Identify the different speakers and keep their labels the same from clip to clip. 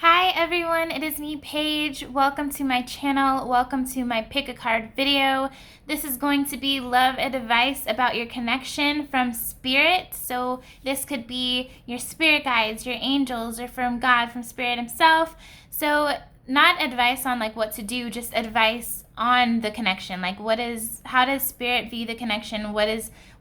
Speaker 1: Hi everyone, it is me, Paige. Welcome to my channel. Welcome to my pick a card video. This is going to be love advice about your connection from spirit. So this could be your spirit guides, your angels, or from God, from spirit himself. So not advice on like what to do, just advice on the connection. Like how does spirit view the connection? What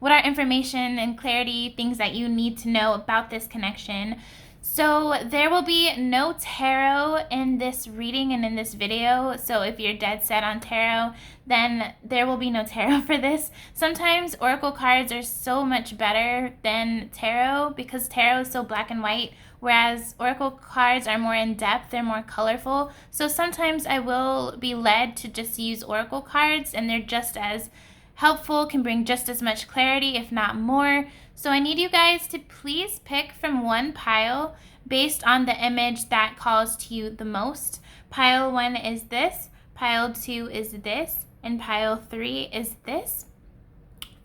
Speaker 1: are information and clarity, things that you need to know about this connection? So there will be no tarot in this reading and in this video. So if you're dead set on tarot, then there will be no tarot for this. Sometimes oracle cards are so much better than tarot because tarot is so black and white, whereas oracle cards are more in depth, they're more colorful. So sometimes I will be led to just use oracle cards, and they're just as helpful, can bring just as much clarity, if not more. So I need you guys to please pick from one pile based on the image that calls to you the most. Pile 1 is this, pile 2 is this, and pile 3 is this.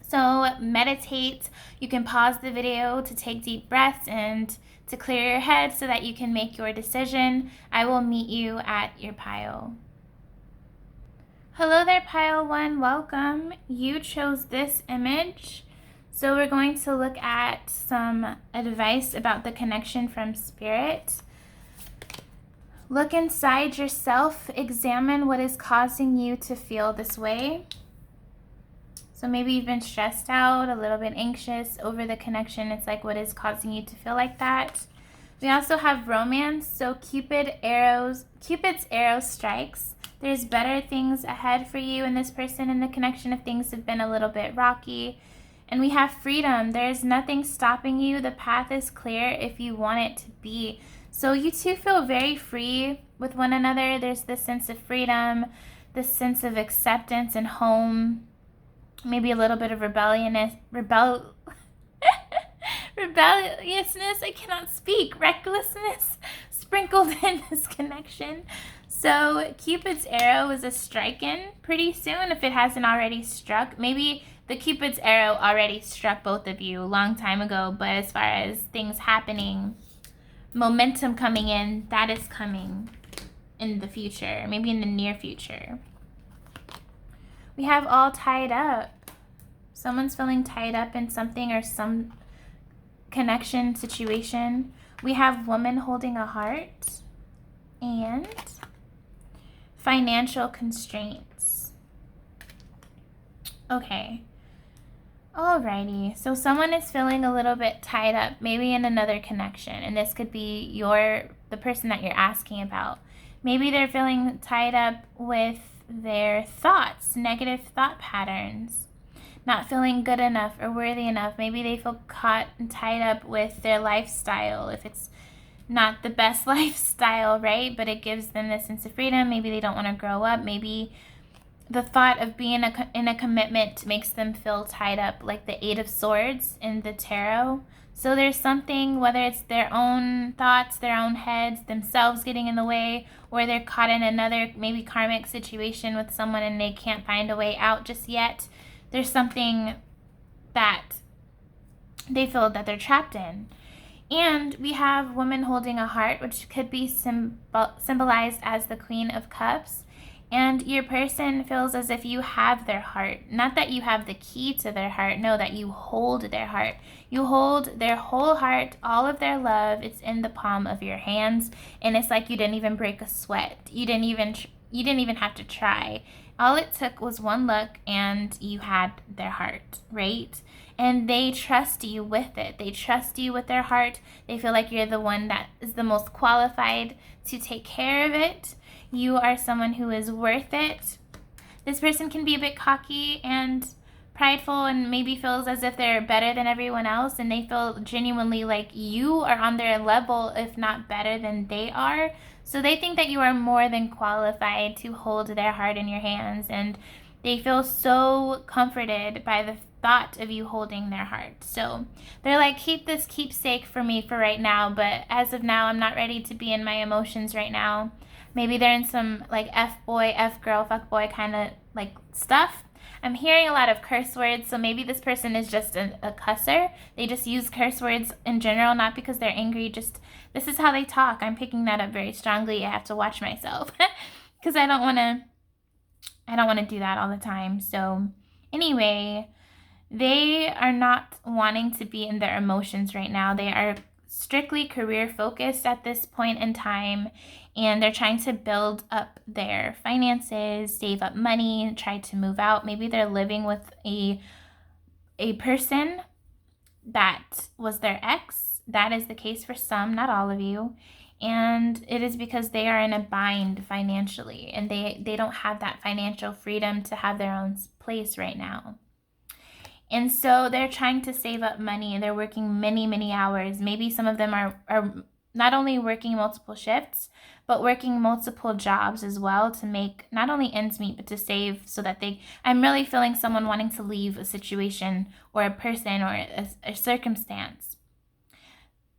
Speaker 1: So meditate. You can pause the video to take deep breaths and to clear your head so that you can make your decision. I will meet you at your pile. Hello there, pile 1, welcome. You chose this image. So we're going to look at some advice about the connection from spirit. Look inside yourself, examine what is causing you to feel this way. So maybe you've been stressed out, a little bit anxious over the connection. It's like, what is causing you to feel like that? We also have romance. So Cupid's arrow strikes. There's better things ahead for you and this person in the connection if things have been a little bit rocky. And we have freedom. There's nothing stopping you. The path is clear if you want it to be. So you two feel very free with one another. There's this sense of freedom, this sense of acceptance and home. Maybe a little bit of rebelliousness. I cannot speak. Recklessness sprinkled in this connection. So Cupid's arrow is a strike-in pretty soon if it hasn't already struck. Maybe the Cupid's arrow already struck both of you a long time ago, but as far as things happening, momentum coming in, that is coming in the future, maybe in the near future. We have all tied up. Someone's feeling tied up in something or some connection situation. We have woman holding a heart and financial constraints. Okay. Alrighty. So someone is feeling a little bit tied up, maybe in another connection, and this could be the person that you're asking about. Maybe they're feeling tied up with their thoughts, negative thought patterns, not feeling good enough or worthy enough. Maybe they feel caught and tied up with their lifestyle, if it's not the best lifestyle, right? But it gives them this sense of freedom. Maybe they don't want to grow up. Maybe the thought of being in a commitment makes them feel tied up, like the Eight of Swords in the tarot. So there's something, whether it's their own thoughts, their own heads, themselves getting in the way, or they're caught in another maybe karmic situation with someone and they can't find a way out just yet. There's something that they feel that they're trapped in. And we have woman holding a heart, which could be symbolized as the Queen of Cups. And your person feels as if you have their heart. Not that you have the key to their heart. No, that you hold their heart. You hold their whole heart, all of their love. It's in the palm of your hands. And it's like you didn't even break a sweat. You didn't even have to try. All it took was one look and you had their heart, right? And they trust you with it. They trust you with their heart. They feel like you're the one that is the most qualified to take care of it. You are someone who is worth it. This person can be a bit cocky and prideful and maybe feels as if they're better than everyone else, and they feel genuinely like you are on their level, if not better than they are. So they think that you are more than qualified to hold their heart in your hands, and they feel so comforted by the thought of you holding their heart. So they're like, keep this keepsake for me for right now, but as of now, I'm not ready to be in my emotions right now. Maybe they're in some like F-boy, F-girl, fuck-boy kind of like stuff. I'm hearing a lot of curse words, so maybe this person is just a cusser. They just use curse words in general, not because they're angry, just this is how they talk. I'm picking that up very strongly. I have to watch myself because I don't want to do that all the time. So anyway, they are not wanting to be in their emotions right now. They are strictly career focused at this point in time, and they're trying to build up their finances, save up money, try to move out. Maybe they're living with a person that was their ex. That is the case for some, not all of you. And it is because they are in a bind financially, and they don't have that financial freedom to have their own place right now. And so they're trying to save up money, and they're working many, many hours. Maybe some of them are not only working multiple shifts, but working multiple jobs as well to make not only ends meet, but to save so that I'm really feeling someone wanting to leave a situation or a person or a circumstance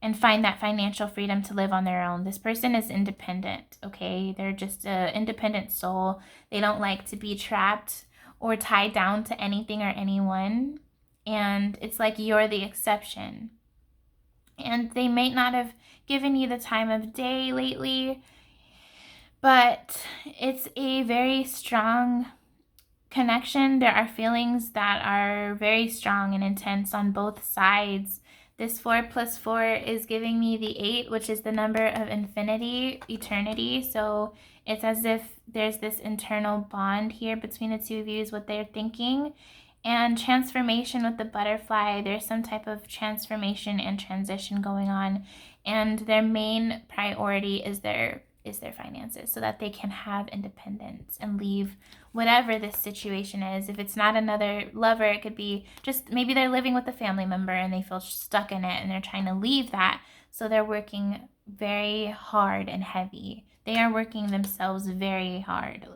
Speaker 1: and find that financial freedom to live on their own. This person is independent, okay? They're just an independent soul. They don't like to be trapped or tied down to anything or anyone. And it's like you're the exception. And they may not have given you the time of day lately, but it's a very strong connection. There are feelings that are very strong and intense on both sides. This 4 plus 4 is giving me the 8, which is the number of infinity, eternity. So it's as if there's this internal bond here between the two of you is what they're thinking. And transformation with the butterfly, there's some type of transformation and transition going on. And their main priority is their finances so that they can have independence and leave whatever this situation is. If it's not another lover, it could be just maybe they're living with a family member and they feel stuck in it and they're trying to leave that. So they're working very hard and heavy. They are working themselves very hard,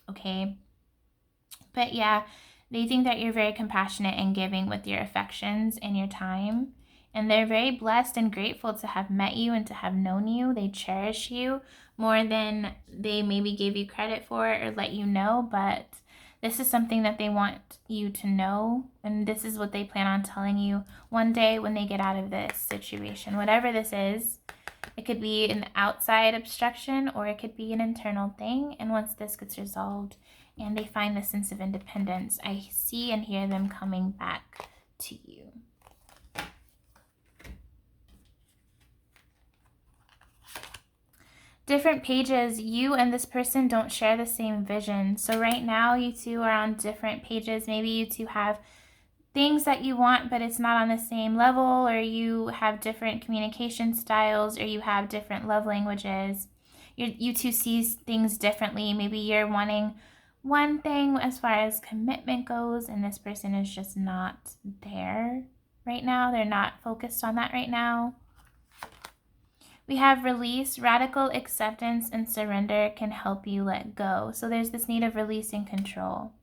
Speaker 1: okay? But yeah, they think that you're very compassionate and giving with your affections and your time. And they're very blessed and grateful to have met you and to have known you. They cherish you more than they maybe gave you credit for or let you know. But this is something that they want you to know. And this is what they plan on telling you one day when they get out of this situation. Whatever this is, it could be an outside obstruction or it could be an internal thing. And once this gets resolved and they find the sense of independence, I see and hear them coming back to you. Different pages, you and this person don't share the same vision. So right now you two are on different pages. Maybe you two have things that you want, but it's not on the same level, or you have different communication styles, or you have different love languages. You two see things differently. Maybe you're wanting one thing as far as commitment goes, and this person is just not there right now. They're not focused on that right now. We have release, radical acceptance, and surrender can help you let go. So there's this need of releasing control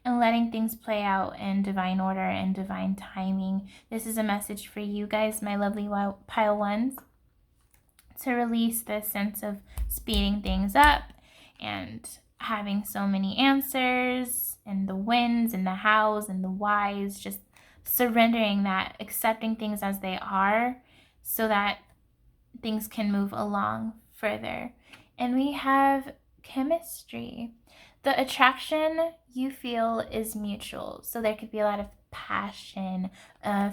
Speaker 1: and letting things play out in divine order and divine timing. This is a message for you guys, my lovely pile ones, to release this sense of speeding things up and having so many answers and the whens and the hows and the whys, just surrendering that, accepting things as they are so that things can move along further. And we have chemistry. The attraction you feel is mutual. So there could be a lot of passion,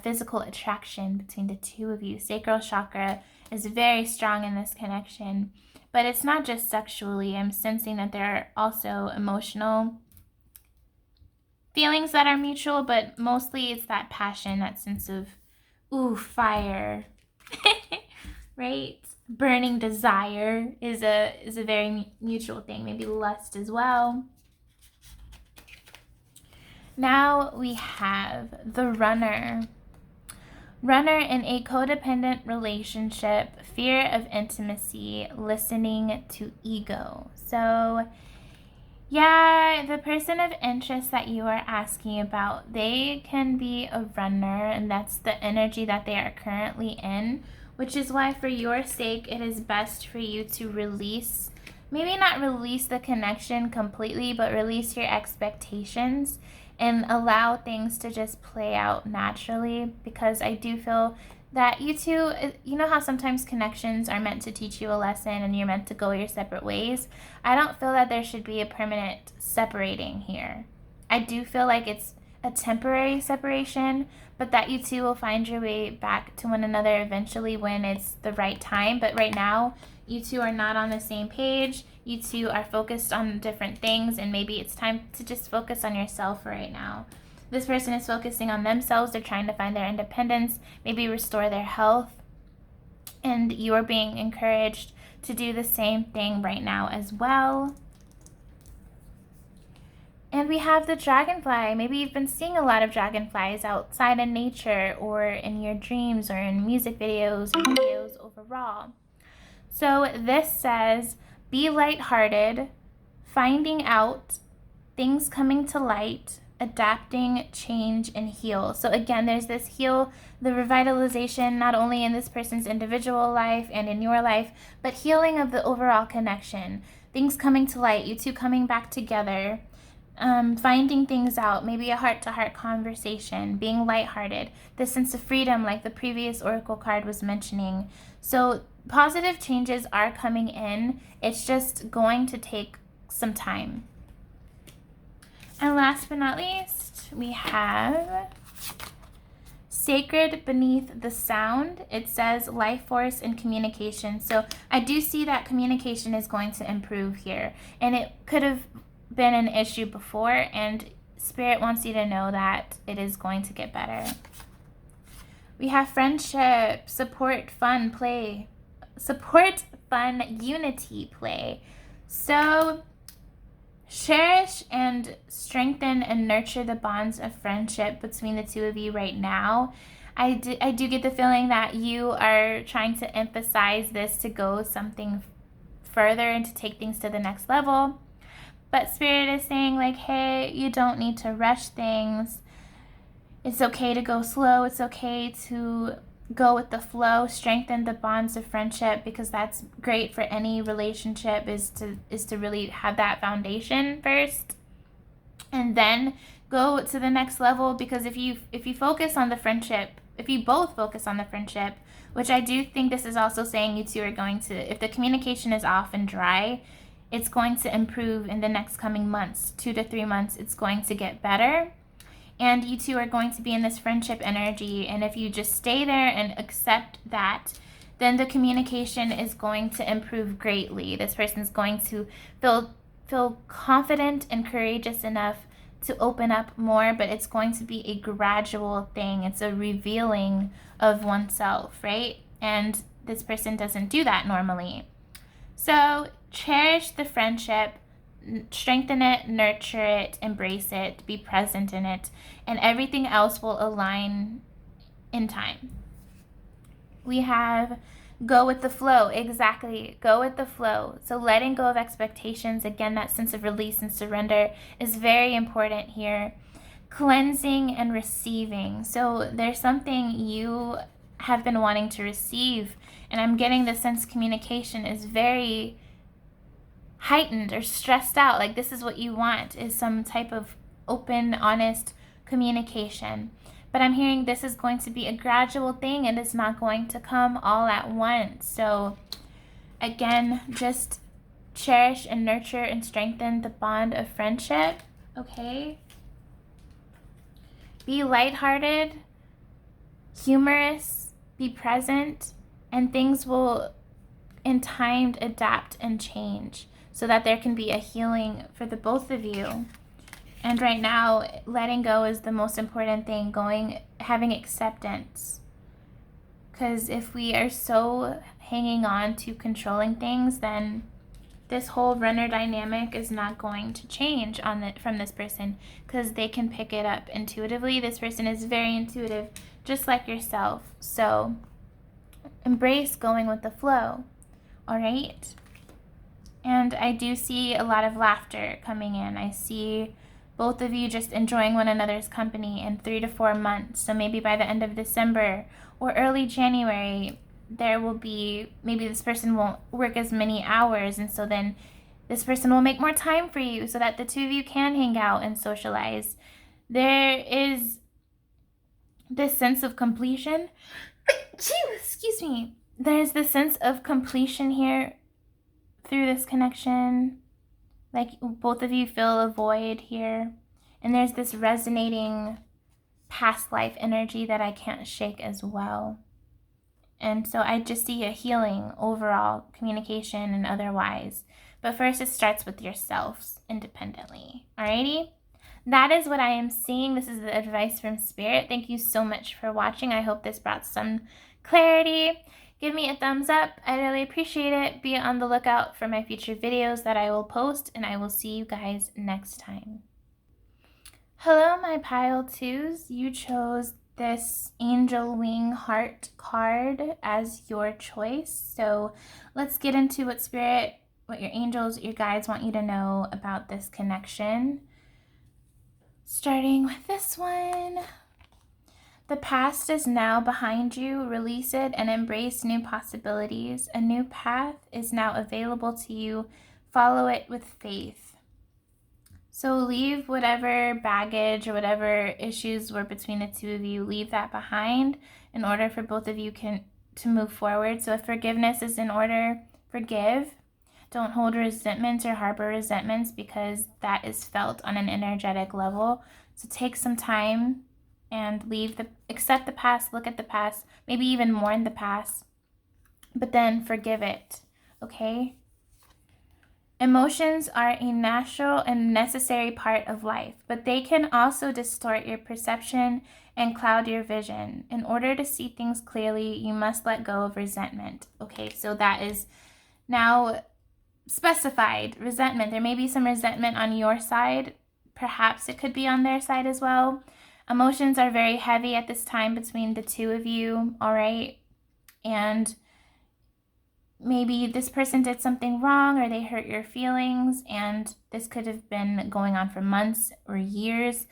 Speaker 1: physical attraction between the two of you. Sacral chakra is very strong in this connection. But it's not just sexually. I'm sensing that there are also emotional feelings that are mutual, but mostly it's that passion, that sense of, ooh, fire. Right? Burning desire is a very mutual thing. Maybe lust as well. Now we have the runner. Runner in a codependent relationship, fear of intimacy, listening to ego. So yeah, the person of interest that you are asking about, they can be a runner, and that's the energy that they are currently in. Which is why, for your sake, it is best for you to release maybe not release the connection completely, but release your expectations and allow things to just play out naturally, because I do feel that you two, you know how sometimes connections are meant to teach you a lesson and you're meant to go your separate ways? I don't feel that there should be a permanent separating here. I do feel like it's a temporary separation, but that you two will find your way back to one another eventually when it's the right time. But right now, you two are not on the same page. You two are focused on different things, and maybe it's time to just focus on yourself right now. This person is focusing on themselves. They're trying to find their independence, maybe restore their health, and you are being encouraged to do the same thing right now as well. And we have the dragonfly. Maybe you've been seeing a lot of dragonflies outside in nature or in your dreams or in music videos or videos overall. So this says, be lighthearted, finding out, things coming to light, adapting, change, and heal. So again, there's this heal, the revitalization, not only in this person's individual life and in your life, but healing of the overall connection. Things coming to light, you two coming back together, finding things out, maybe a heart-to-heart conversation, being lighthearted, the sense of freedom like the previous oracle card was mentioning. So positive changes are coming in. It's just going to take some time. And last but not least, we have sacred beneath the sound. It says life force and communication. So I do see that communication is going to improve here. And it could have been an issue before, and Spirit wants you to know that it is going to get better. We have friendship, support, fun, play. Support, fun, unity, play. So cherish and strengthen and nurture the bonds of friendship between the two of you right now. I do get the feeling that you are trying to emphasize this to go something further and to take things to the next level. But Spirit is saying, like, hey, you don't need to rush things. It's okay to go slow. It's okay to go with the flow. Strengthen the bonds of friendship, because that's great for any relationship, is to really have that foundation first, and then go to the next level. Because if you focus on the friendship, if you both focus on the friendship, which I do think this is also saying you two are going to, if the communication is off and dry, it's going to improve in the next coming months, 2 to 3 months. It's going to get better. And you two are going to be in this friendship energy. And if you just stay there and accept that, then the communication is going to improve greatly. This person is going to feel confident and courageous enough to open up more, but it's going to be a gradual thing. It's a revealing of oneself, right? And this person doesn't do that normally. So cherish the friendship, strengthen it, nurture it, embrace it, be present in it, and everything else will align in time. We have go with the flow. Exactly. Go with the flow. So letting go of expectations, again, that sense of release and surrender is very important here. Cleansing and receiving. So there's something you have been wanting to receive, and I'm getting the sense communication is very heightened or stressed out. Like this is what you want, is some type of open, honest communication. But I'm hearing this is going to be a gradual thing, and it's not going to come all at once. So again, just cherish and nurture and strengthen the bond of friendship, okay? Be lighthearted, humorous, be present, and things will in time adapt and change so that there can be a healing for the both of you. And right now, letting go is the most important thing, having acceptance. Because if we are so hanging on to controlling things, then this whole runner dynamic is not going to change from this person, because they can pick it up intuitively. This person is very intuitive, just like yourself. So embrace going with the flow, all right? And I do see a lot of laughter coming in. I see both of you just enjoying one another's company in 3 to 4 months. So maybe by the end of December or early January, there will be, maybe this person won't work as many hours, and so then This person will make more time for you so that the two of you can hang out and socialize. There is this sense of completion. Excuse me. There's this sense of completion here through this connection. Like both of you feel a void here. And there's this resonating past life energy that I can't shake as well. And so I just see a healing overall, communication and otherwise. But first it starts with yourselves independently. Alrighty? That is what I am seeing. This is the advice from Spirit. Thank you so much for watching. I hope this brought some clarity. Give me a thumbs up. I really appreciate it. Be on the lookout for my future videos that I will post, and I will see you guys next time. Hello, my pile twos. You chose this angel wing heart card as your choice. So let's get into what your angels, your guides want you to know about this connection. Starting with this one. The past is now behind you. Release it and embrace new possibilities. A new path is now available to you. Follow it with faith. So leave whatever baggage or whatever issues were between the two of you, leave that behind in order for both of you to move forward. So if forgiveness is in order, forgive. Don't hold resentments or harbor resentments because that is felt on an energetic level. So take some time and accept the past, look at the past, maybe even mourn the past, but then forgive it, okay? Emotions are a natural and necessary part of life, but they can also distort your perception and cloud your vision. In order to see things clearly, you must let go of resentment. Okay, so that is now specified. Resentment. There may be some resentment on your side. Perhaps it could be on their side as well. Emotions are very heavy at this time between the two of you, all right? And maybe this person did something wrong or they hurt your feelings, and this could have been going on for months or years,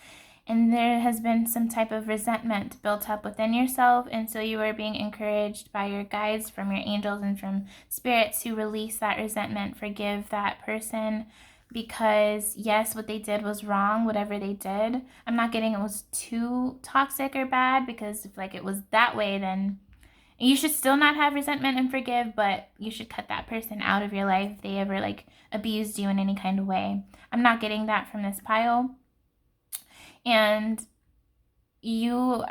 Speaker 1: and there has been some type of resentment built up within yourself, and so you are being encouraged by your guides, from your angels and from Spirit, to release that resentment, forgive that person, because yes, what they did was wrong, whatever they did. I'm not getting it was too toxic or bad, because if like it was that way, then you should still not have resentment and forgive, but you should cut that person out of your life if they ever like abused you in any kind of way. I'm not getting that from this pile. And your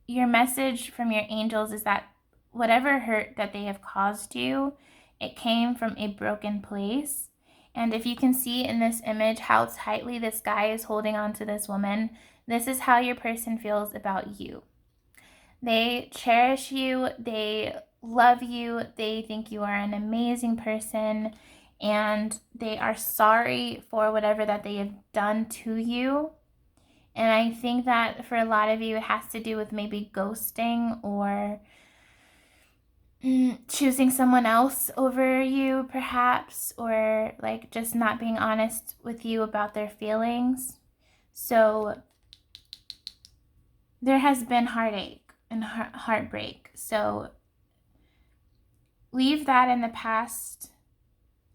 Speaker 1: message from your angels is that whatever hurt that they have caused you, it came from a broken place. And if you can see in this image how tightly this guy is holding on to this woman, this is how your person feels about you. They cherish you, they love you, they think you are an amazing person, and they are sorry for whatever that they have done to you. And I think that for a lot of you, it has to do with maybe ghosting or choosing someone else over you, perhaps, or like just not being honest with you about their feelings. So there has been heartache and heartbreak. So leave that in the past,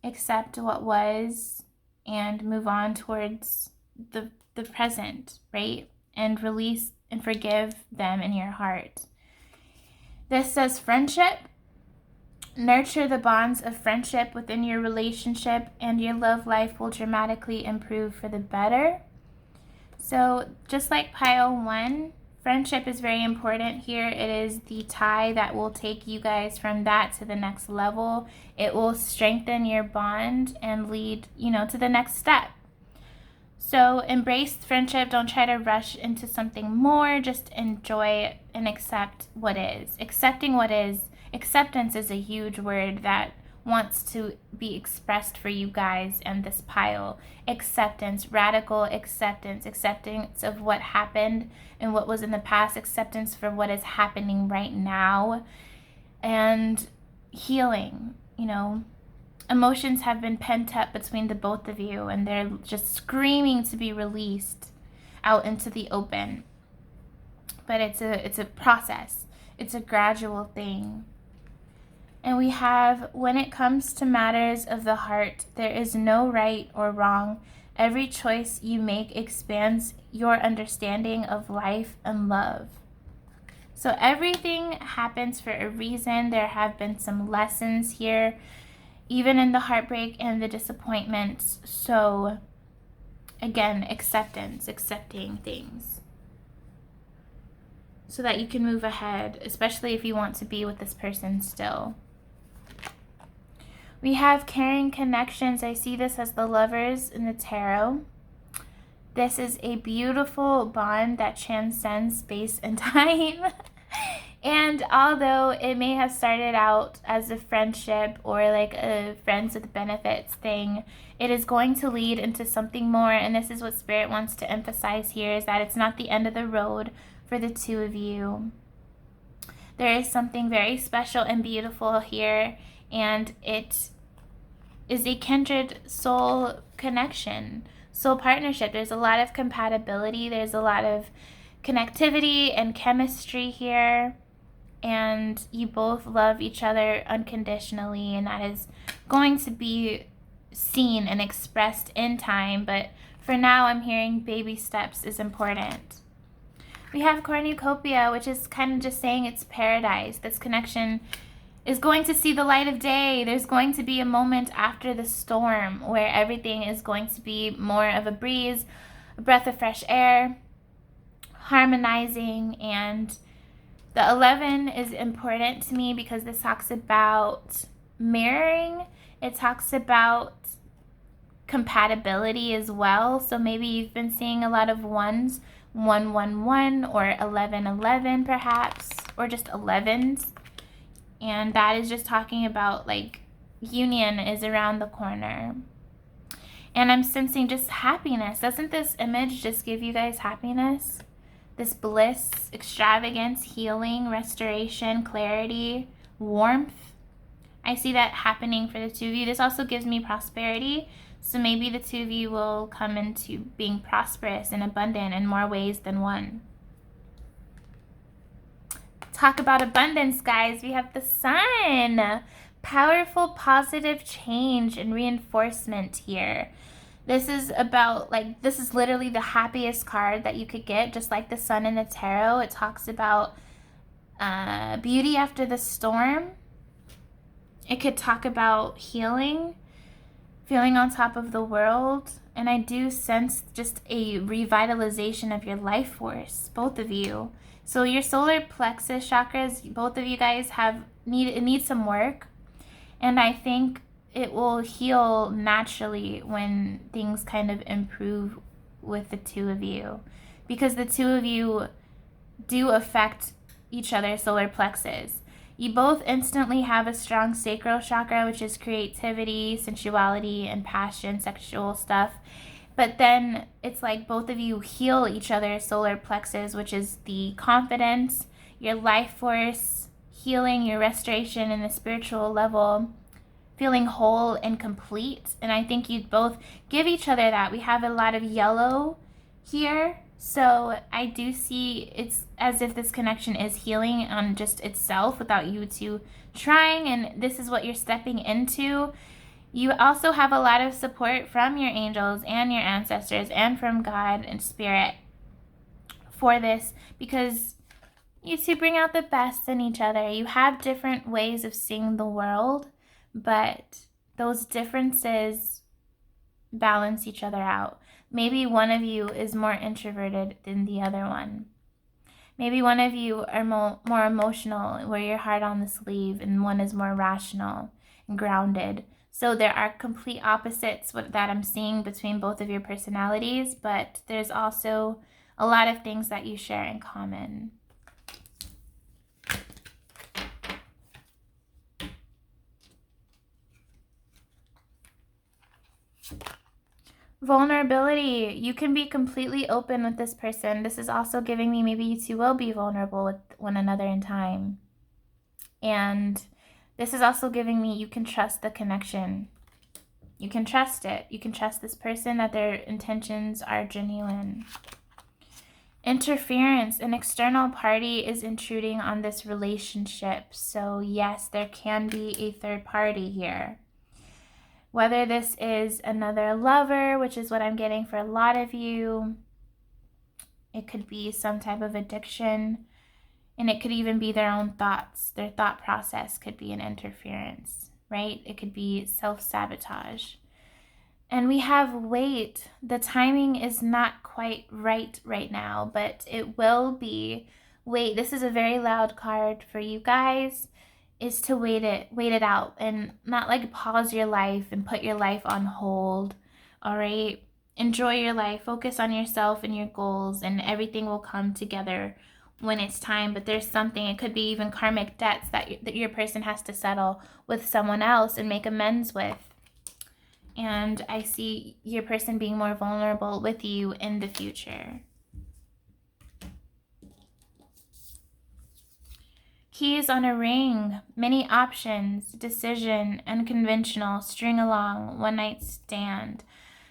Speaker 1: accept what was, and move on towards the present, right? And release and forgive them in your heart. This says friendship. Nurture the bonds of friendship within your relationship, and your love life will dramatically improve for the better. So just like pile 1, friendship is very important here. It is the tie that will take you guys from that to the next level. It will strengthen your bond and lead, to the next step. So embrace friendship. Don't try to rush into something more. Just enjoy and accept what is. Accepting what is. Acceptance is a huge word that wants to be expressed for you guys and this pile. Acceptance, radical acceptance, acceptance of what happened and what was in the past, acceptance for what is happening right now, and healing. Emotions have been pent up between the both of you, and they're just screaming to be released out into the open. But it's a process. It's a gradual thing. And we have, when it comes to matters of the heart, there is no right or wrong. Every choice you make expands your understanding of life and love. So everything happens for a reason. There have been some lessons here, even in the heartbreak and the disappointments. So again, acceptance, accepting things so that you can move ahead, especially if you want to be with this person still. We have caring connections. I see this as the Lovers in the tarot. This is a beautiful bond that transcends space and time. And although it may have started out as a friendship or like a friends with benefits thing, it is going to lead into something more. And this is what Spirit wants to emphasize here, is that it's not the end of the road for the two of you. There is something very special and beautiful here, and it is a kindred soul connection, soul partnership. There's a lot of compatibility. There's a lot of connectivity and chemistry here. And you both love each other unconditionally, and that is going to be seen and expressed in time. But for now, I'm hearing baby steps is important. We have cornucopia, which is kind of just saying it's paradise. This connection is going to see the light of day. There's going to be a moment after the storm where everything is going to be more of a breeze, a breath of fresh air, harmonizing. And the 11 is important to me because this talks about mirroring. It talks about compatibility as well. So maybe you've been seeing a lot of ones, 111 or 1111 perhaps, or just 11s. And that is just talking about like union is around the corner. And I'm sensing just happiness. Doesn't this image just give you guys happiness? This bliss, extravagance, healing, restoration, clarity, warmth. I see that happening for the two of you. This also gives me prosperity. So maybe the two of you will come into being prosperous and abundant in more ways than one. Talk about abundance, guys. We have the Sun. Powerful, positive change and reinforcement here. This is about, like, this is literally the happiest card that you could get, just like the Sun in the tarot. It talks about beauty after the storm. It could talk about healing, feeling on top of the world. And I do sense just a revitalization of your life force, both of you. So your solar plexus chakras, both of you guys need some work. And I think it will heal naturally when things kind of improve with the two of you, because the two of you do affect each other's solar plexus. You both instantly have a strong sacral chakra, which is creativity, sensuality, and passion, sexual stuff. But then it's like both of you heal each other's solar plexus, which is the confidence, your life force, healing, your restoration in the spiritual level, feeling whole and complete. And I think you both give each other that. We have a lot of yellow here. So I do see it's as if this connection is healing on just itself without you two trying. And this is what you're stepping into. You also have a lot of support from your angels and your ancestors and from God and Spirit for this, because you two bring out the best in each other. You have different ways of seeing the world, but those differences balance each other out. Maybe one of you is more introverted than the other one. Maybe one of you are more emotional, wear your heart on the sleeve, and one is more rational and grounded. So there are complete opposites that I'm seeing between both of your personalities, but there's also a lot of things that you share in common. Vulnerability. You can be completely open with this person. This is also giving me maybe you two will be vulnerable with one another in time. And this is also giving me you can trust the connection. You can trust it. You can trust this person, that their intentions are genuine. Interference, an external party is intruding on this relationship. So yes, there can be a third party here. Whether this is another lover, which is what I'm getting for a lot of you, it could be some type of addiction, and it could even be their own thoughts. Their thought process could be an interference, right? It could be self-sabotage. And we have wait. The timing is not quite right now, but it will be. Wait, this is a very loud card for you guys, is to wait it out and not like pause your life and put your life on hold. All right? Enjoy your life. Focus on yourself and your goals, and everything will come together when it's time. But there's something, it could be even karmic debts that your person has to settle with someone else and make amends with. And I see your person being more vulnerable with you in the future. Keys on a ring, many options, decision, unconventional, string along, one night stand.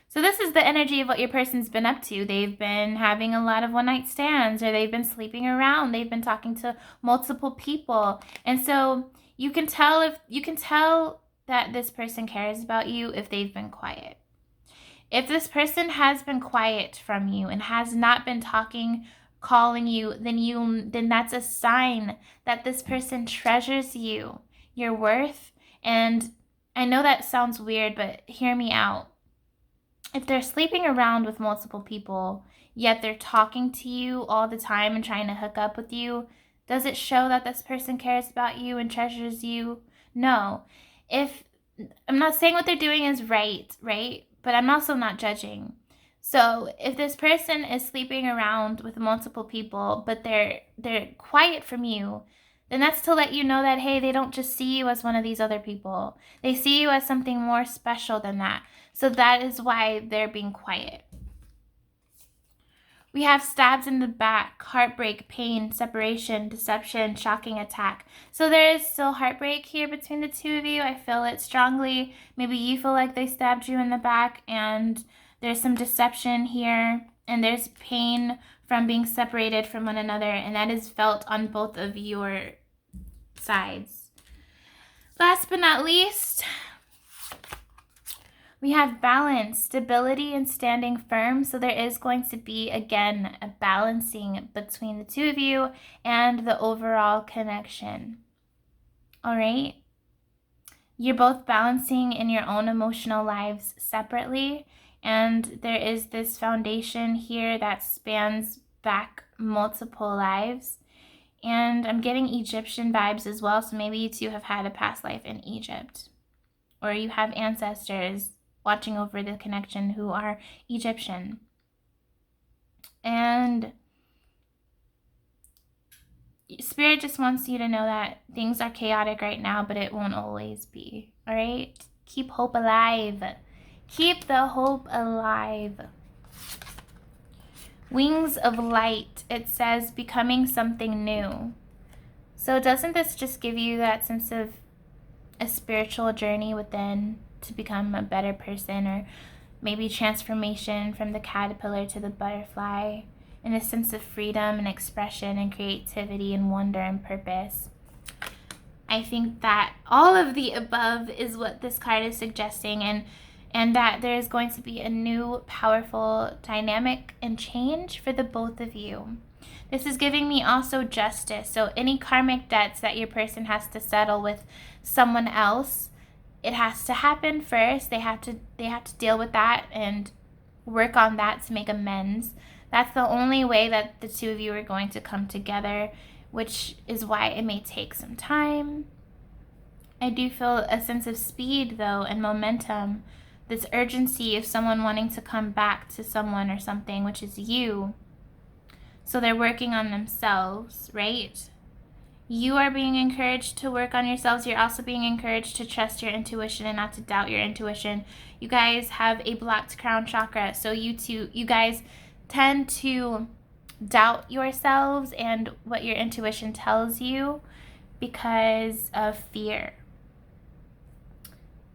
Speaker 1: So this is the energy of what your person's been up to. They've been having a lot of one night stands, or they've been sleeping around. They've been talking to multiple people. And so you can tell that this person cares about you if they've been quiet. If this person has been quiet from you and has not been talking, calling you, then that's a sign that this person treasures you, your worth. And I know that sounds weird, but hear me out. If they're sleeping around with multiple people, yet they're talking to you all the time and trying to hook up with you, does it show that this person cares about you and treasures you? No. I'm not saying what they're doing is right? But I'm also not judging. So if this person is sleeping around with multiple people, but they're quiet from you, then that's to let you know that, hey, they don't just see you as one of these other people. They see you as something more special than that. So that is why they're being quiet. We have stabs in the back, heartbreak, pain, separation, deception, shocking attack. So there is still heartbreak here between the two of you. I feel it strongly. Maybe you feel like they stabbed you in the back, and there's some deception here, and there's pain from being separated from one another, and that is felt on both of your sides. Last but not least, we have balance, stability, and standing firm. So there is going to be, again, a balancing between the two of you and the overall connection. All right? You're both balancing in your own emotional lives separately. And there is this foundation here that spans back multiple lives. And I'm getting Egyptian vibes as well. So maybe you two have had a past life in Egypt. Or you have ancestors watching over the connection who are Egyptian. And Spirit just wants you to know that things are chaotic right now, but it won't always be. All right? Keep hope alive. Keep the hope alive. Wings of light. It says becoming something new. So doesn't this just give you that sense of a spiritual journey within to become a better person, or maybe transformation from the caterpillar to the butterfly, and a sense of freedom and expression and creativity and wonder and purpose? I think that all of the above is what this card is suggesting, and that there is going to be a new powerful dynamic and change for the both of you. This is giving me also justice. So any karmic debts that your person has to settle with someone else, it has to happen first. They have to deal with that and work on that to make amends. That's the only way that the two of you are going to come together, which is why it may take some time. I do feel a sense of speed, though, and momentum. This urgency of someone wanting to come back to someone or something, which is you. So they're working on themselves, right? You are being encouraged to work on yourselves. You're also being encouraged to trust your intuition and not to doubt your intuition. You guys have a blocked crown chakra. So you guys tend to doubt yourselves and what your intuition tells you because of fear.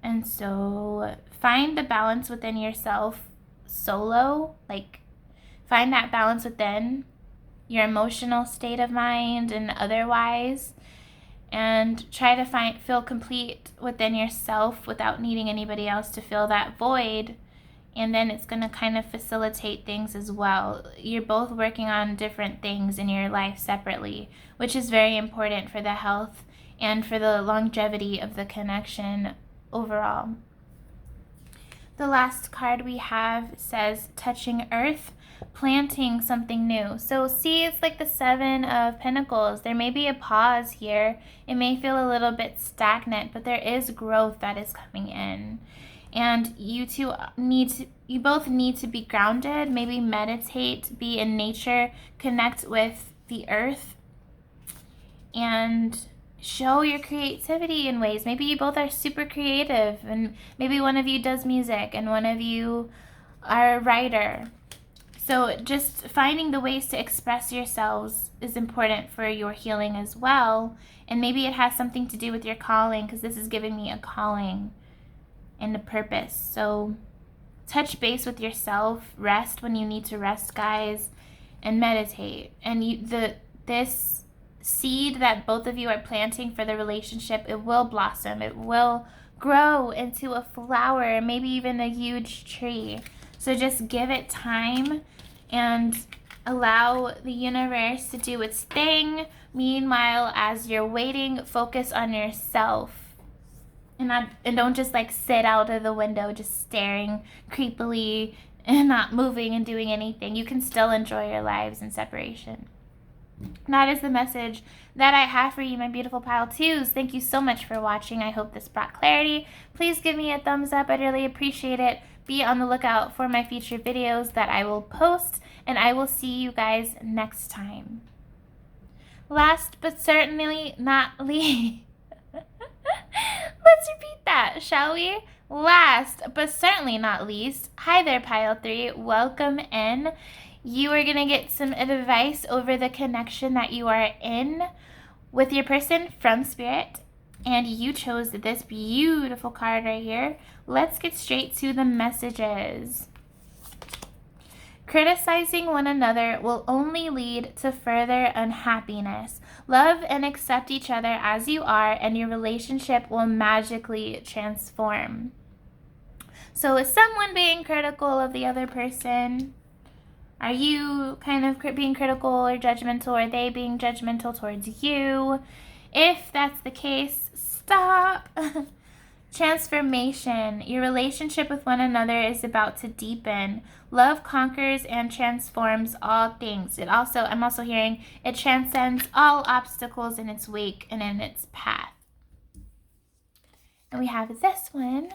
Speaker 1: And so find the balance within yourself solo. Like, find that balance within your emotional state of mind and otherwise, and try to feel complete within yourself without needing anybody else to fill that void. And then it's going to kind of facilitate things as well. You're both working on different things in your life separately, which is very important for the health and for the longevity of the connection overall. The last card we have says touching earth, planting something new. So see, it's like the Seven of Pentacles. There may be a pause here. It may feel a little bit stagnant, but there is growth that is coming in. And you both need to be grounded, maybe meditate, be in nature, connect with the earth, and show your creativity in ways. Maybe you both are super creative, and maybe one of you does music and one of you are a writer. So just finding the ways to express yourselves is important for your healing as well. And maybe it has something to do with your calling, because this is giving me a calling and a purpose. So touch base with yourself, rest when you need to rest, guys, and meditate. And this seed that both of you are planting for the relationship, it will blossom. It will grow into a flower, maybe even a huge tree. So just give it time and allow the universe to do its thing. Meanwhile, as you're waiting, focus on yourself. And don't just like sit out of the window just staring creepily and not moving and doing anything. You can still enjoy your lives in separation. That is the message that I have for you, my beautiful pile twos. Thank you so much for watching. I hope this brought clarity. Please give me a thumbs up. I'd really appreciate it. Be on the lookout for my future videos that I will post, and I will see you guys next time. Last but certainly not least, let's repeat that, shall we? Last but certainly not least, hi there, pile 3. Welcome in. You are going to get some advice over the connection that you are in with your person from Spirit. And you chose this beautiful card right here. Let's get straight to the messages. Criticizing one another will only lead to further unhappiness. Love and accept each other as you are, and your relationship will magically transform. So is someone being critical of the other person? Are you kind of being critical or judgmental? Or are they being judgmental towards you? If that's the case, stop. Transformation. Your relationship with one another is about to deepen. Love conquers and transforms all things. I'm also hearing it transcends all obstacles in its wake and in its path. And we have this one,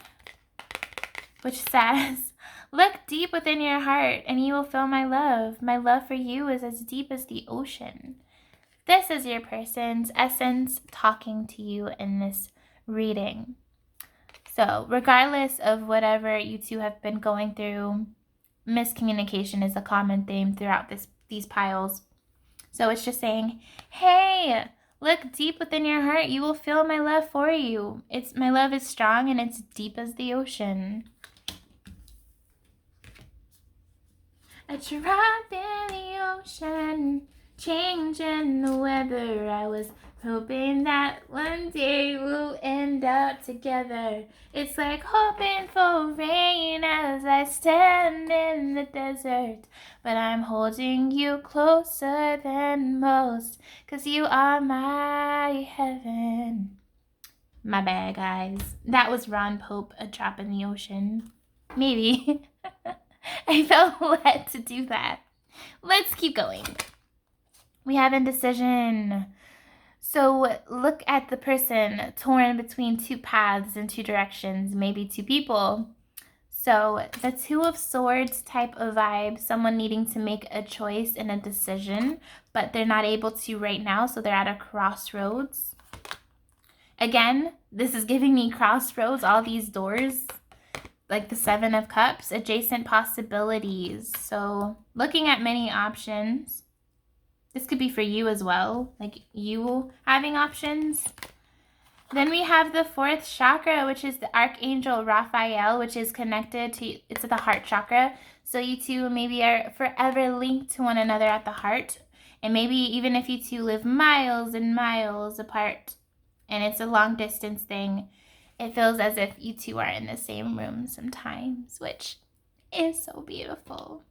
Speaker 1: which says, look deep within your heart and you will feel my love. My love for you is as deep as the ocean. This is your person's essence talking to you in this reading. So regardless of whatever you two have been going through, miscommunication is a common theme throughout these piles. So it's just saying, hey, look deep within your heart. You will feel my love for you. My love is strong and it's deep as the ocean. A drop in the ocean, changing the weather. I was hoping that one day we'll end up together. It's like hoping for rain as I stand in the desert. But I'm holding you closer than most, 'cause you are my heaven. My bad, guys. That was Ron Pope, A Drop in the Ocean. Maybe. I felt led to do that. Let's keep going. We have indecision. So look at the person torn between two paths in two directions, maybe two people. So the Two of Swords type of vibe, someone needing to make a choice and a decision, but they're not able to right now, so they're at a crossroads. Again, this is giving me crossroads, all these doors, like the Seven of Cups, adjacent possibilities. So looking at many options. This could be for you as well, like you having options. Then we have the fourth chakra, which is the Archangel Raphael, which is connected to, it's the heart chakra. So you two maybe are forever linked to one another at the heart. And maybe even if you two live miles and miles apart and it's a long distance thing, it feels as if you two are in the same room sometimes, which is so beautiful.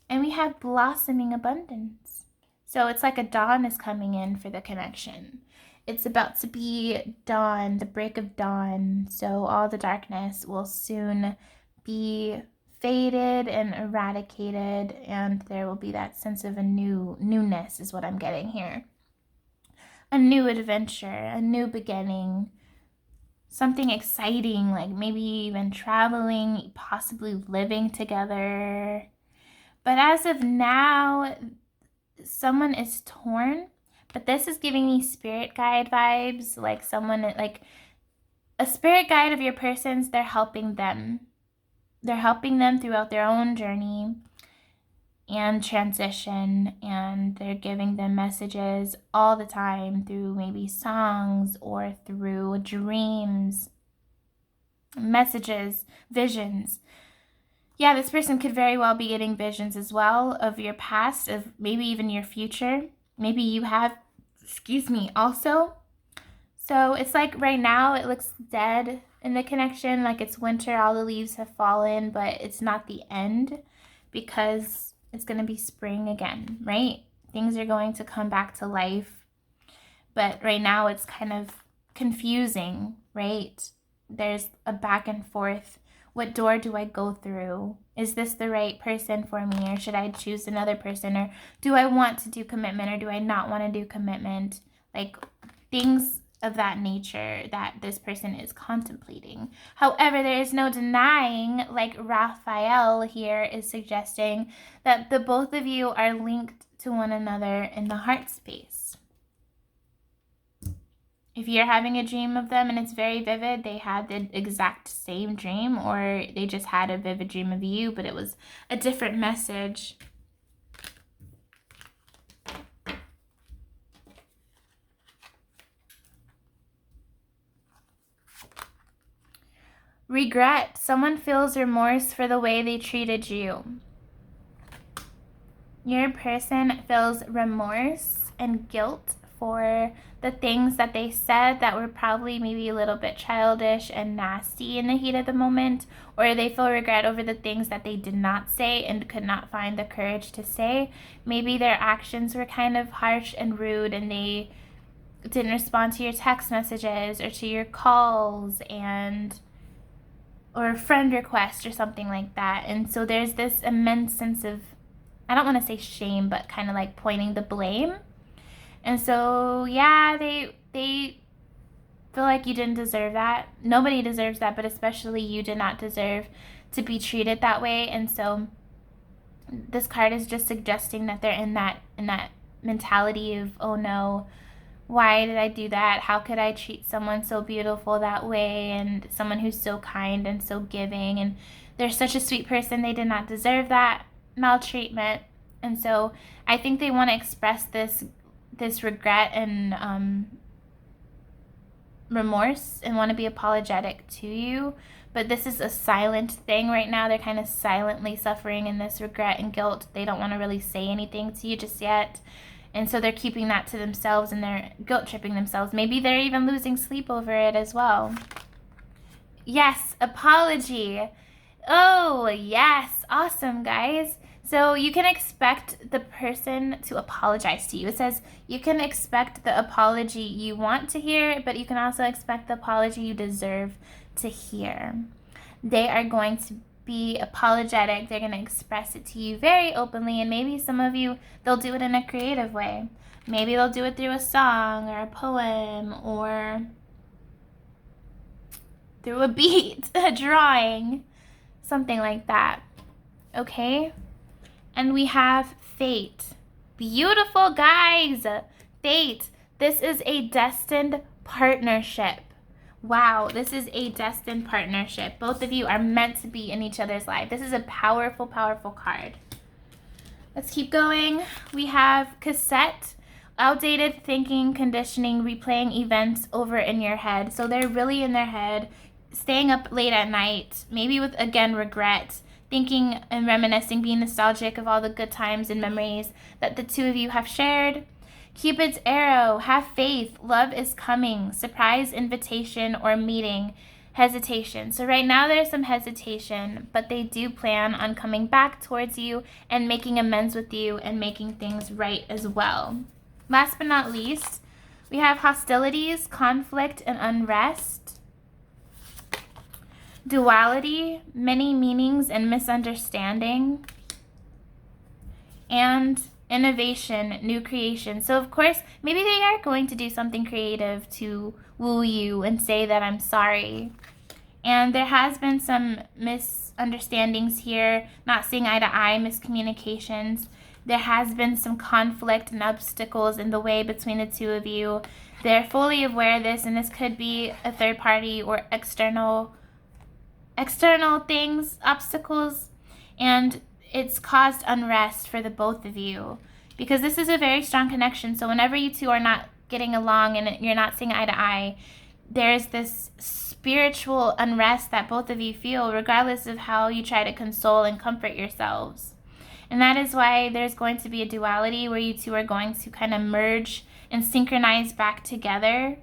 Speaker 1: And we have blossoming abundance. So it's like a dawn is coming in for the connection. It's about to be dawn, the break of dawn. So all the darkness will soon be faded and eradicated, and there will be that sense of a newness is what I'm getting here. A new adventure, a new beginning, something exciting, like maybe even traveling, possibly living together. But as of now, someone is torn, but this is giving me spirit guide vibes, like someone, like a spirit guide of your person's, they're helping them. They're helping them throughout their own journey and transition, and they're giving them messages all the time through maybe songs or through dreams, messages, visions. Yeah, this person could very well be getting visions as well of your past, of maybe even your future. Maybe you have, also. So it's like right now it looks dead in the connection, like it's winter, all the leaves have fallen, but it's not the end because it's going to be spring again, right? Things are going to come back to life. But right now it's kind of confusing, right? There's a back and forth. What door do I go through? Is this the right person for me, or should I choose another person? Or do I want to do commitment, or do I not want to do commitment? Like things of that nature that this person is contemplating. However, there is no denying, like Raphael here is suggesting, that the both of you are linked to one another in the heart space. If you're having a dream of them and it's very vivid, they had the exact same dream, or they just had a vivid dream of you, but it was a different message. Regret. Someone feels remorse for the way they treated you. Your person feels remorse and guilt for the things that they said that were probably maybe a little bit childish and nasty in the heat of the moment, or they feel regret over the things that they did not say and could not find the courage to say. Maybe their actions were kind of harsh and rude, and they didn't respond to your text messages or to your calls or a friend request or something like that. And so there's this immense sense of, I don't want to say shame, but kind of like pointing the blame. And so, yeah, they feel like you didn't deserve that. Nobody deserves that, but especially you did not deserve to be treated that way. And so this card is just suggesting that they're in that mentality of, oh no, why did I do that? How could I treat someone so beautiful that way, and someone who's so kind and so giving, and they're such a sweet person, they did not deserve that maltreatment. And so I think they want to express this regret and remorse and want to be apologetic to you, but this is a silent thing right now. They're kind of silently suffering in this regret and guilt. They don't want to really say anything to you just yet. And so they're keeping that to themselves, and they're guilt tripping themselves. Maybe they're even losing sleep over it as well. Yes, apology. Oh, yes. Awesome, guys. So you can expect the person to apologize to you. It says you can expect the apology you want to hear, but you can also expect the apology you deserve to hear. They are going to be apologetic. They're going to express it to you very openly, and maybe some of you, they'll do it in a creative way. Maybe they'll do it through a song or a poem or through a beat, a drawing, something like that. Okay? And we have fate. Beautiful, guys. Fate. This is a destined partnership. Wow, this is a destined partnership. Both of you are meant to be in each other's life. This is a powerful, powerful card. Let's keep going. We have cassette, outdated thinking, conditioning, replaying events over in your head. So they're really in their head, staying up late at night, maybe with, again, regret, thinking and reminiscing, being nostalgic of all the good times and memories that the two of you have shared. Cupid's arrow, have faith, love is coming, surprise invitation or meeting, hesitation. So right now there's some hesitation, but they do plan on coming back towards you and making amends with you and making things right as well. Last but not least, we have hostilities, conflict, and unrest. Duality, many meanings and misunderstanding. And innovation, new creation. So of course, maybe they are going to do something creative to woo you and say that I'm sorry. And there has been some misunderstandings here, not seeing eye to eye, miscommunications. There has been some conflict and obstacles in the way between the two of you. They're fully aware of this, and this could be a third party or external things, obstacles, and it's caused unrest for the both of you, because this is a very strong connection. So whenever you two are not getting along and you're not seeing eye to eye, there's this spiritual unrest that both of you feel, regardless of how you try to console and comfort yourselves. And that is why there's going to be a duality where you two are going to kind of merge and synchronize back together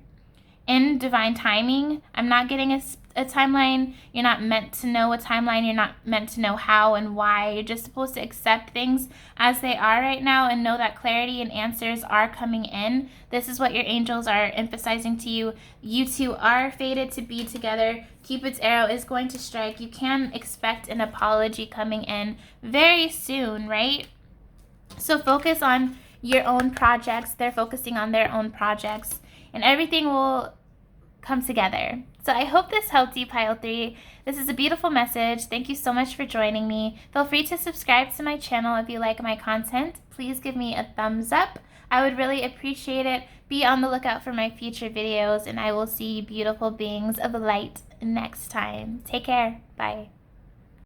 Speaker 1: in divine timing. I'm not getting a timeline. You're not meant to know a timeline. You're not meant to know how and why. You're just supposed to accept things as they are right now and know that clarity and answers are coming in. This is what your angels are emphasizing to you. You two are fated to be together. Cupid's arrow is going to strike. You can expect an apology coming in very soon, right? So focus on your own projects. They're focusing on their own projects, and everything will come together. So I hope this helped you, Pile 3. This is a beautiful message. Thank you so much for joining me. Feel free to subscribe to my channel if you like my content. Please give me a thumbs up. I would really appreciate it. Be on the lookout for my future videos, and I will see you beautiful beings of light next time. Take care. Bye.